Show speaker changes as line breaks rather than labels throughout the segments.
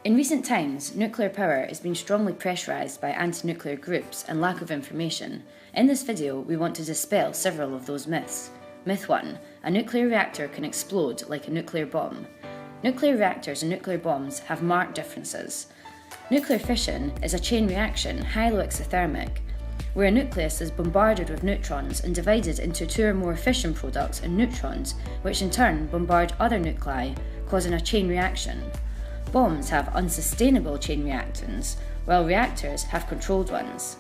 In recent times, nuclear power is being strongly pressurised by anti-nuclear groups and lack of information. In this video, we want to dispel several of those myths. Myth 1. A nuclear reactor can explode like a nuclear bomb. Nuclear reactors and nuclear bombs have marked differences. Nuclear fission is a chain reaction, highly exothermic, where a nucleus is bombarded with neutrons and divided into two or more fission products and neutrons, which in turn bombard other nuclei, causing a chain reaction. Bombs have unsustainable chain reactants, while reactors have controlled ones.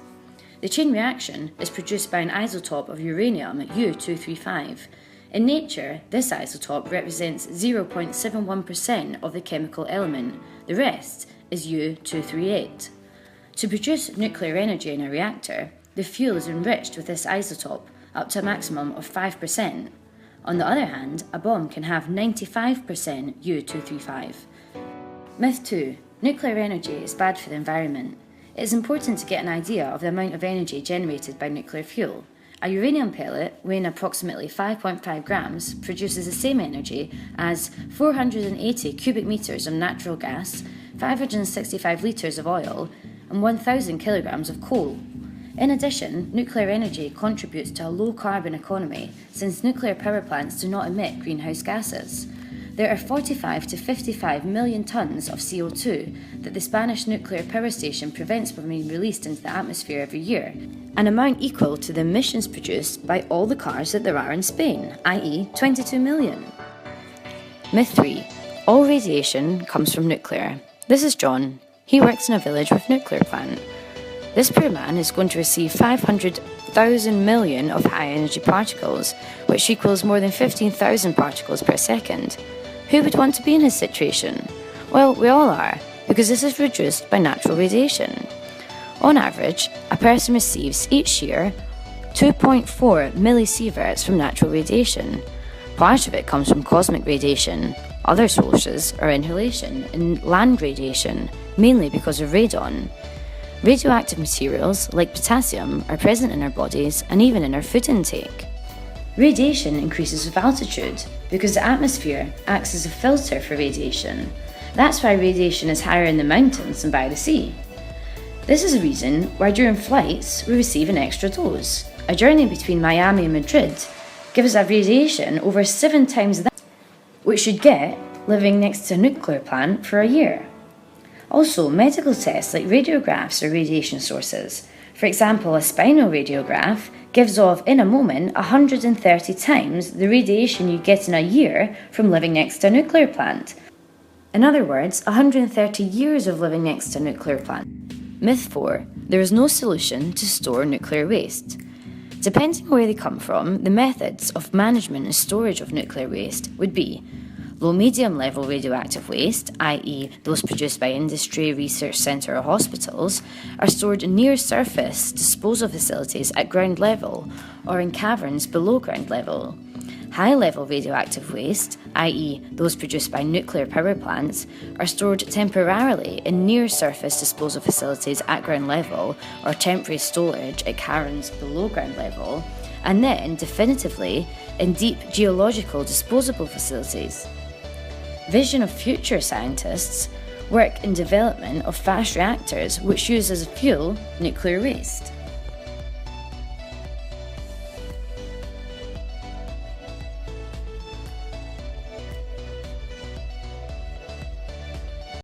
The chain reaction is produced by an isotope of uranium, U-235. In nature, this isotope represents 0.71% of the chemical element. The rest is U-238. To produce nuclear energy in a reactor, the fuel is enriched with this isotope up to a maximum of 5%. On the other hand, a bomb can have 95% U-235. Myth 2. Nuclear energy is bad for the environment. It is important to get an idea of the amount of energy generated by nuclear fuel. A uranium pellet weighing approximately 5.5 grams produces the same energy as 480 cubic meters of natural gas, 565 litres of oil, and 1,000 kilograms of coal. In addition, nuclear energy contributes to a low-carbon economy since nuclear power plants do not emit greenhouse gases. There are 45 to 55 million tonnes of CO2 that the Spanish nuclear power station prevents from being released into the atmosphere every year, an amount equal to the emissions produced by all the cars that there are in Spain, i.e. 22 million. Myth 3. All radiation comes from nuclear. This is John. He works in a village with a nuclear plant. This poor man is going to receive 500,000 million of high-energy particles, which equals more than 15,000 particles per second. Who would want to be in his situation? Well, we all are, because this is reduced by natural radiation. On average, a person receives each year 2.4 millisieverts from natural radiation. Part of it comes from cosmic radiation. Other sources are inhalation and land radiation, mainly because of radon. Radioactive materials, like potassium, are present in our bodies and even in our food intake. Radiation increases with altitude because the atmosphere acts as a filter for radiation. That's why radiation is higher in the mountains than by the sea. This is a reason why during flights we receive an extra dose. A journey between Miami and Madrid gives us a radiation over 7 times that which you'd get living next to a nuclear plant for a year. Also, medical tests like radiographs are radiation sources. For example, a spinal radiograph gives off in a moment 130 times the radiation you get in a year from living next to a nuclear plant. In other words, 130 years of living next to a nuclear plant. Myth 4. There is no solution to store nuclear waste. Depending on where they come from, the methods of management and storage of nuclear waste would be low-medium level radioactive waste, i.e. those produced by industry, research centre or hospitals, are stored near surface disposal facilities at ground level or in caverns below ground level. High-level radioactive waste, i.e. those produced by nuclear power plants, are stored temporarily in near-surface disposal facilities at ground level or temporary storage at caverns below ground level, and then definitively in deep geological disposable facilities. Vision of future scientists work in development of fast reactors which use as fuel nuclear waste.